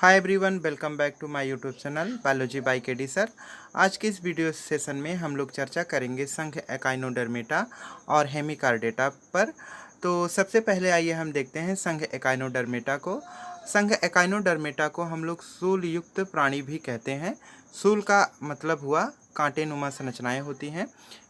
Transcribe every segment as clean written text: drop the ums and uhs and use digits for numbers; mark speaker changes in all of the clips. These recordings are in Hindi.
Speaker 1: Hi everyone, welcome back to my YouTube channel biology by KD sir. आज के इस वीडियो सेशन में हम लोग चर्चा करेंगे संघ एकाइनोडर्मेटा और हेमिकार्डेटा पर। तो सबसे पहले आइए हम देखते हैं संघ एकाइनोडर्मेटा को। संघ एकाइनोडर्मेटा को हम लोग सूल युक्त प्राणी भी कहते हैं। सूल का मतलब हुआ कांटे नुमा संरचनाएं होती हैं।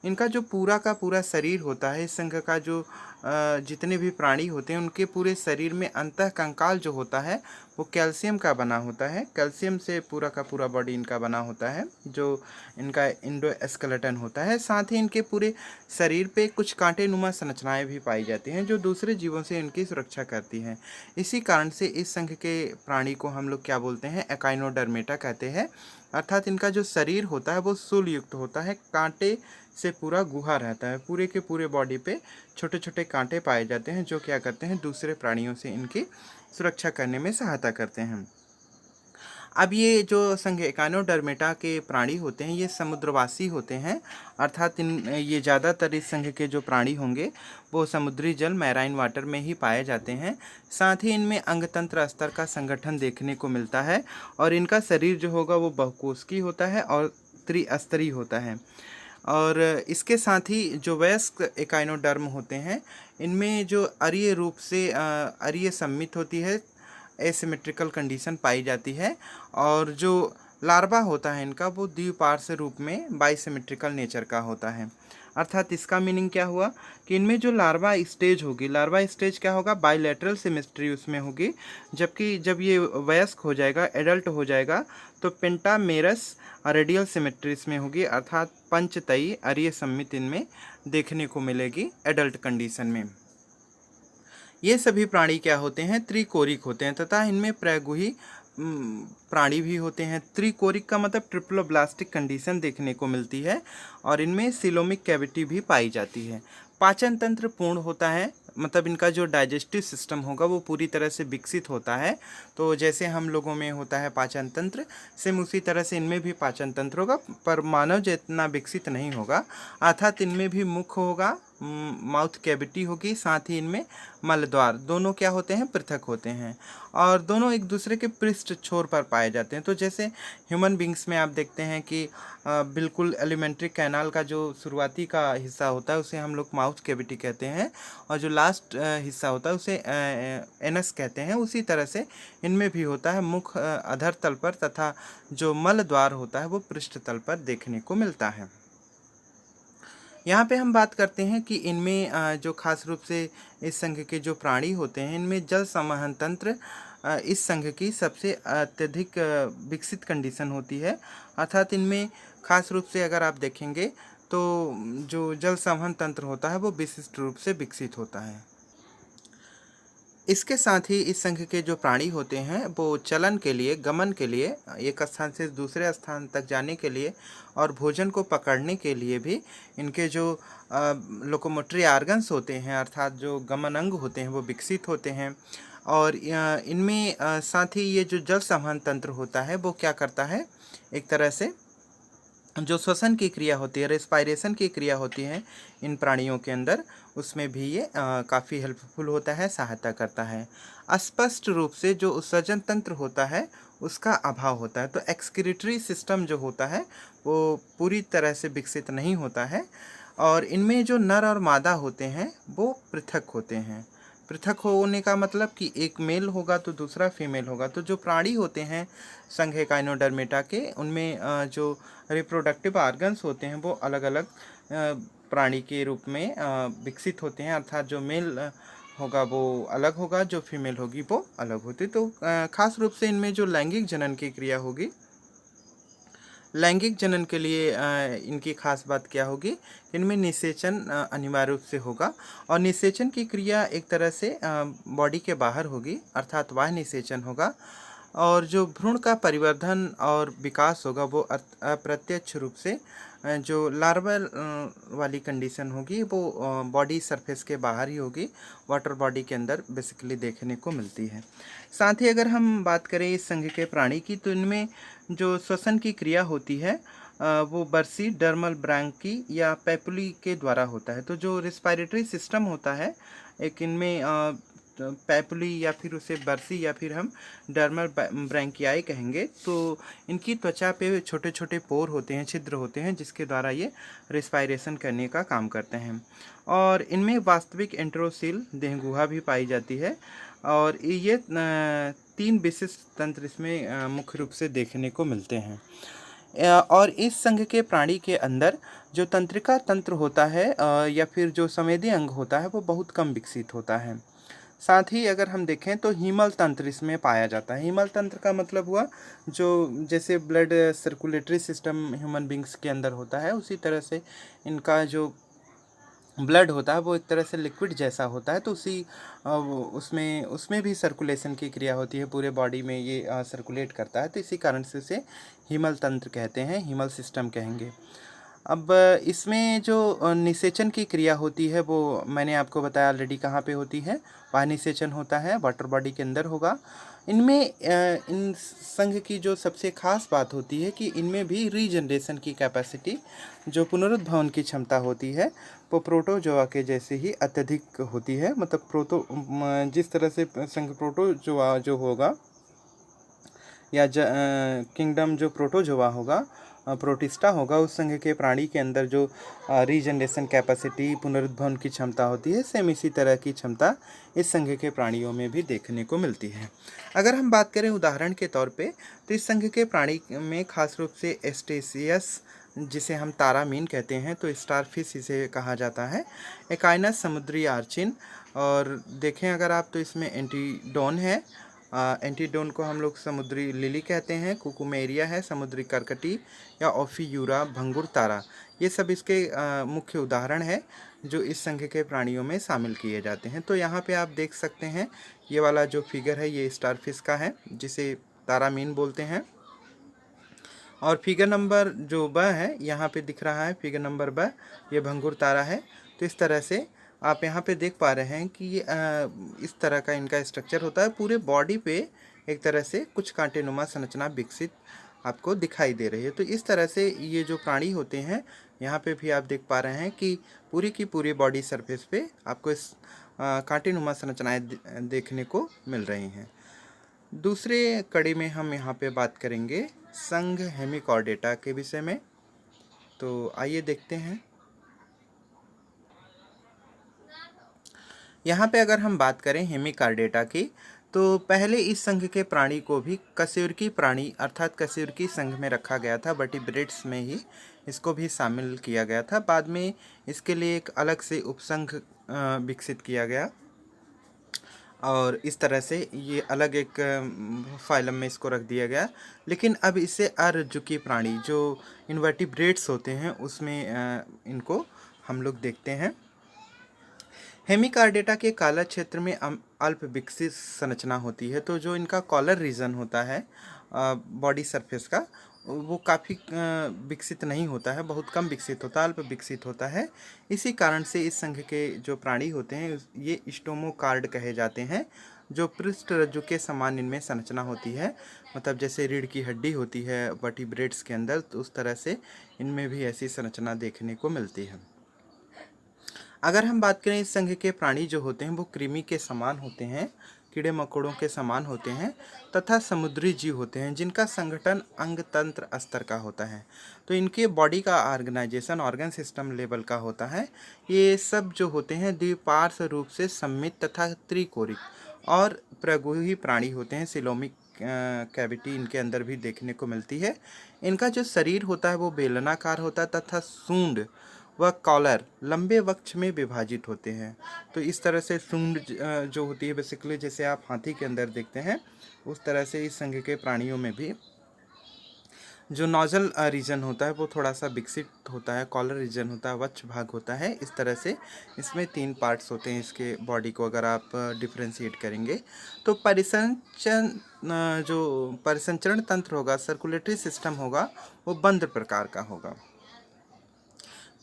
Speaker 1: इनका जो पूरा का पूरा शरीर होता है, इस संघ का जो जितने भी प्राणी होते हैं उनके पूरे शरीर में अंतःकंकाल जो होता है वो कैल्शियम का बना होता है। कैल्शियम से पूरा का पूरा बॉडी इनका बना होता है, जो इनका इंडोस्केलेटन होता है। साथ ही इनके पूरे शरीर पे कुछ कांटे नुमा संरचनाएं भी पाई जाती हैं जो दूसरे जीवों से इनकी सुरक्षा करती हैं। इसी कारण से इस संघ के प्राणी को हम लोग क्या बोलते हैं, एकाइनोडर्मेटा कहते हैं। अर्थात इनका जो शरीर होता है वो शूल युक्त होता है, कांटे से पूरा गुहा रहता है। पूरे के पूरे बॉडी पे छोटे छोटे कांटे पाए जाते हैं जो क्या करते हैं, दूसरे प्राणियों से इनकी सुरक्षा करने में सहायता करते हैं। अब ये जो संघ एकाइनोडर्मेटा के प्राणी होते हैं ये समुद्रवासी होते हैं। अर्थात ये ज़्यादातर इस संघ के जो प्राणी होंगे वो समुद्री जल मैराइन वाटर में ही पाए जाते हैं। साथ ही इनमें अंगतंत्र स्तर का संगठन देखने को मिलता है और इनका शरीर जो होगा वो बहुकोशिकीय होता है और त्रिस्तरीय होता है। और इसके साथ ही जो वयस्क एकाइनोडर्म होते हैं इनमें जो अरीय रूप से अरीय सम्मित होती है, एसिमेट्रिकल कंडीशन पाई जाती है। और जो लार्वा होता है इनका वो द्विपार्श्व रूप में बाइसिमेट्रिकल नेचर का होता है। अर्थात इसका मीनिंग क्या हुआ कि इनमें जो लार्वा स्टेज होगी, लार्वा स्टेज क्या होगा, बाइलेटरल सिमेट्री उसमें होगी। जबकि जब ये वयस्क हो जाएगा, एडल्ट हो जाएगा, तो पेंटामेरस रेडियल सिमेट्री इसमें होगी। अर्थात पंचतई अरीय सम्मित इनमें देखने को मिलेगी एडल्ट कंडीशन में। ये सभी प्राणी क्या होते हैं, त्रिकोरिक होते हैं तथा इनमें प्रगुही प्राणी भी होते हैं। त्रिकोरिक का मतलब ट्रिप्लोब्लास्टिक कंडीशन देखने को मिलती है और इनमें सिलोमिक कैविटी भी पाई जाती है। पाचन तंत्र पूर्ण होता है, मतलब इनका जो डाइजेस्टिव सिस्टम होगा वो पूरी तरह से विकसित होता है। तो जैसे हम लोगों में होता है पाचन तंत्र, सेम उसी तरह से इनमें भी पाचन तंत्र होगा, पर मानव जितना विकसित नहीं होगा। अर्थात इनमें भी मुख होगा, माउथ कैविटी होगी, साथ ही इनमें मलद्वार दोनों क्या होते हैं, पृथक होते हैं और दोनों एक दूसरे के पृष्ठ छोर पर पाए जाते हैं। तो जैसे ह्यूमन बींग्स में आप देखते हैं कि बिल्कुल एलिमेंट्री कैनाल का जो शुरुआती का हिस्सा होता है उसे हम लोग माउथ कैविटी कहते हैं और जो लास्ट हिस्सा होता है उसे एनस कहते हैं। उसी तरह से इनमें भी होता है, मुख अधर तल पर तथा जो मल द्वार होता है वो पृष्ठ तल पर देखने को मिलता है। यहाँ पे हम बात करते हैं कि इनमें जो खास रूप से इस संघ के जो प्राणी होते हैं इनमें जल संवहन तंत्र इस संघ की सबसे अत्यधिक विकसित कंडीशन होती है। अर्थात इनमें खास रूप से अगर आप देखेंगे तो जो जल संवहन तंत्र होता है वो विशिष्ट रूप से विकसित होता है। इसके साथ ही इस संघ के जो प्राणी होते हैं वो चलन के लिए, गमन के लिए, एक स्थान से दूसरे स्थान तक जाने के लिए और भोजन को पकड़ने के लिए भी इनके जो लोकोमोटरी आर्गन्स होते हैं, अर्थात जो गमन अंग होते हैं वो विकसित होते हैं। और इनमें साथ ही ये जो जल संवहन तंत्र होता है वो क्या करता है, एक तरह से जो श्वसन की क्रिया होती है, रेस्पायरेशन की क्रिया होती है इन प्राणियों के अंदर, उसमें भी ये काफ़ी हेल्पफुल होता है, सहायता करता है। स्पष्ट रूप से जो उत्सर्जन तंत्र होता है उसका अभाव होता है। तो एक्सक्रीटरी सिस्टम जो होता है वो पूरी तरह से विकसित नहीं होता है और इनमें जो नर और मादा होते हैं वो पृथक होते हैं। पृथक होने का मतलब कि एक मेल होगा तो दूसरा फीमेल होगा। तो जो प्राणी होते हैं संघ एकाइनोडर्मेटा के, उनमें जो रिप्रोडक्टिव आर्गन्स होते हैं वो अलग अलग प्राणी के रूप में विकसित होते हैं। अर्थात जो मेल होगा वो अलग होगा, जो फीमेल होगी वो अलग होती। तो खास रूप से इनमें जो लैंगिक जनन की क्रिया होगी, लैंगिक जनन के लिए इनकी खास बात क्या होगी, इनमें निषेचन अनिवार्य रूप से होगा और निषेचन की क्रिया एक तरह से बॉडी के बाहर होगी, अर्थात बाह्य निषेचन होगा। और जो भ्रूण का परिवर्धन और विकास होगा वो अप्रत्यक्ष रूप से जो लार्वल वाली कंडीशन होगी वो बॉडी सरफेस के बाहर ही होगी, वाटर बॉडी के अंदर बेसिकली देखने को मिलती है। साथ ही अगर हम बात करें इस संघ के प्राणी की, तो इनमें जो श्वसन की क्रिया होती है वो बर्सी डर्मल ब्रांकी या पैपुली के द्वारा होता है। तो जो रिस्पायरेटरी सिस्टम होता है एक इनमें पैपुली या फिर उसे बर्सी या फिर हम डर्मल ब्रैंकियाई कहेंगे। तो इनकी त्वचा पे छोटे छोटे पोर होते हैं, छिद्र होते हैं, जिसके द्वारा ये रेस्पायरेशन करने का काम करते हैं। और इनमें वास्तविक एंटेरोसील देहगुहा भी पाई जाती है। और ये 3 विशिष्ट तंत्र इसमें मुख्य रूप से देखने को मिलते हैं। और इस संघ के प्राणी के अंदर जो तंत्रिका तंत्र होता है या फिर जो संवेदी अंग होता है वो बहुत कम विकसित होता है। साथ ही अगर हम देखें तो हीमल तंत्र इसमें पाया जाता है। हीमल तंत्र का मतलब हुआ जो जैसे blood circulatory system human beings के अंदर होता है, उसी तरह से इनका जो ब्लड होता है वो एक तरह से लिक्विड जैसा होता है। तो उसमें उसमें भी सर्कुलेशन की क्रिया होती है, पूरे बॉडी में ये सर्कुलेट करता है। तो इसी कारण से उसे हीमल तंत्र कहते हैं, हीमल सिस्टम कहेंगे। अब इसमें जो निषेचन की क्रिया होती है वो मैंने आपको बताया ऑलरेडी कहाँ पे होती है। वह निषेचन होता है वाटर बॉडी के अंदर होगा। इनमें इन संघ की जो सबसे खास बात होती है कि इनमें भी रीजनरेशन की कैपेसिटी, जो पुनरुद्भवन की क्षमता होती है, वो प्रोटोजोआ के जैसे ही अत्यधिक होती है। मतलब जिस तरह से संघ प्रोटोजोआ जो होगा या किंगडम जो प्रोटोजोआ होगा, प्रोटिस्टा होगा, उस संघ के प्राणी के अंदर जो रीजनरेशन कैपेसिटी, पुनरुद्भवन की क्षमता होती है, सेम इसी तरह की क्षमता इस संघ के प्राणियों में भी देखने को मिलती है। अगर हम बात करें उदाहरण के तौर पे, तो इस संघ के प्राणी में खास रूप से एस्टेसियस, जिसे हम तारामीन कहते हैं, तो स्टारफिश इसे कहा जाता है, एकाइनस समुद्री आर्चिन, और देखें अगर आप तो इसमें एंटीडोन है। एंटीडोन को हम लोग समुद्री लिली कहते हैं, कुकुमेरिया है समुद्री करकटी, या ओफियूरा भंगुर तारा। ये सब इसके मुख्य उदाहरण है जो इस संघ के प्राणियों में शामिल किए जाते हैं। तो यहाँ पे आप देख सकते हैं ये वाला जो फिगर है ये स्टारफिश का है, जिसे तारामीन बोलते हैं। और फिगर नंबर जो ब है यहाँ पे दिख रहा है, फिगर नंबर ब, ये भंगुर तारा है। तो इस तरह से आप यहाँ पे देख पा रहे हैं कि ये इस तरह का इनका स्ट्रक्चर होता है। पूरे बॉडी पे एक तरह से कुछ कांटेनुमा संरचना विकसित आपको दिखाई दे रही है। तो इस तरह से ये जो प्राणी होते हैं, यहाँ पे भी आप देख पा रहे हैं कि पूरी की पूरी बॉडी सरफेस पे आपको इस कांटेनुमा संरचनाएं देखने को मिल रही हैं। दूसरे कड़ी में हम यहाँ पे बात करेंगे संघ हेमिकॉर्डेटा के विषय में। तो आइए देखते हैं। यहाँ पे अगर हम बात करें हेमिकॉर्डेटा की, तो पहले इस संघ के प्राणी को भी कशेरुकी प्राणी अर्थात कशेरुकी संघ में रखा गया था, वर्टिब्रेट्स में ही इसको भी शामिल किया गया था। बाद में इसके लिए एक अलग से उपसंघ विकसित किया गया और इस तरह से ये अलग एक फाइलम में इसको रख दिया गया। लेकिन अब इसे अरज्जुकी प्राणी जो इनवर्टिब्रेट्स होते हैं उसमें इनको हम लोग देखते हैं। हेमिकॉर्डेटा के कॉलर क्षेत्र में अल्प विकसित संरचना होती है। तो जो इनका कॉलर रीजन होता है बॉडी सरफेस का, वो काफ़ी विकसित नहीं होता है, बहुत कम विकसित होता है, अल्प विकसित होता है। इसी कारण से इस संघ के जो प्राणी होते हैं ये स्टोमोकार्ड कहे जाते हैं। जो पृष्ठ रज्जु के समान इनमें संरचना होती है, मतलब जैसे रीढ़ की हड्डी होती है वर्टिब्रेट्स के अंदर, तो उस तरह से इनमें भी ऐसी संरचना देखने को मिलती है। अगर हम बात करें इस संघ के प्राणी जो होते हैं वो कृमि के समान होते हैं, कीड़े मकोड़ों के समान होते हैं, तथा समुद्री जीव होते हैं जिनका संगठन अंग तंत्र स्तर का होता है। तो इनके बॉडी का ऑर्गेनाइजेशन ऑर्गन सिस्टम लेवल का होता है। ये सब जो होते हैं द्विपार्श्व रूप से सममित तथा त्रिकोणिक और प्रगुही प्राणी होते हैं। सिलोमिक कैविटी इनके अंदर भी देखने को मिलती है। इनका जो शरीर होता है वो बेलनाकार होता है तथा सूंड व कॉलर लंबे वक्ष में विभाजित होते हैं। तो इस तरह से सूंड जो होती है बेसिकली जैसे आप हाथी के अंदर देखते हैं, उस तरह से इस संघ के प्राणियों में भी जो नोजल रीजन होता है वो थोड़ा सा विकसित होता है, कॉलर रीजन होता है, वक्ष भाग होता है। इस तरह से इसमें 3 पार्ट्स होते हैं इसके बॉडी को अगर आप डिफ्रेंशिएट करेंगे। तो जो परिसंचरण तंत्र होगा, सर्कुलेटरी सिस्टम होगा, वो बंद प्रकार का होगा,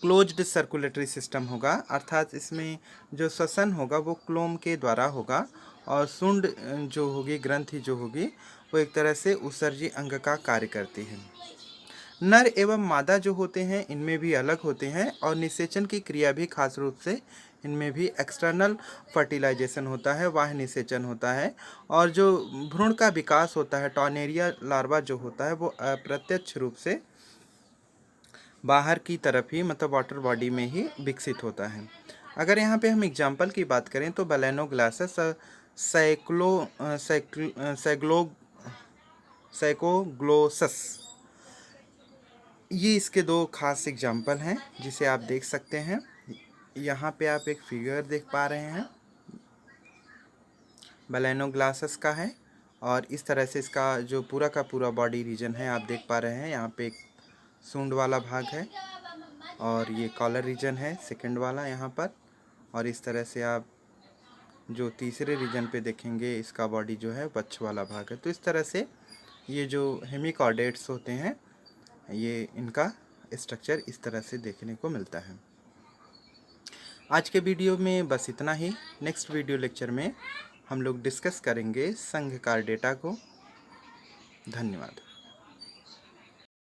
Speaker 1: क्लोज्ड सर्कुलेटरी सिस्टम होगा, अर्थात इसमें जो श्वसन होगा वो क्लोम के द्वारा होगा। और सूंड जो होगी, ग्रंथि जो होगी, वो एक तरह से उत्सर्जी अंग का कार्य करती है। नर एवं मादा जो होते हैं इनमें भी अलग होते हैं और निषेचन की क्रिया भी खास रूप से इनमें भी एक्सटर्नल फर्टिलाइजेशन होता है, बाह्य निषेचन होता है, और जो भ्रूण का विकास होता है, टॉर्नेरिया लार्वा जो होता है वो अप्रत्यक्ष रूप से बाहर की तरफ ही, मतलब वाटर बॉडी में ही विकसित होता है। अगर यहाँ पे हम एग्जाम्पल की बात करें तो बैलेनोग्लासस सैकोग्लोसस, ये इसके दो खास एग्जाम्पल हैं जिसे आप देख सकते हैं। यहाँ पे आप एक फिगर देख पा रहे हैं, बैलेनोग्लासस का है, और इस तरह से इसका जो पूरा का पूरा बॉडी रीजन है आप देख पा रहे हैं। यहाँ पे एक सूंड वाला भाग है और ये कॉलर रीजन है सेकंड वाला यहाँ पर, और इस तरह से आप जो तीसरे रीजन पे देखेंगे इसका बॉडी जो है वक्ष वाला भाग है। तो इस तरह से ये जो हेमिकॉर्डेट्स होते हैं, ये इनका स्ट्रक्चर इस तरह से देखने को मिलता है। आज के वीडियो में बस इतना ही। नेक्स्ट वीडियो लेक्चर में हम लोग डिस्कस करेंगे संघ कार्डेटा को। धन्यवाद।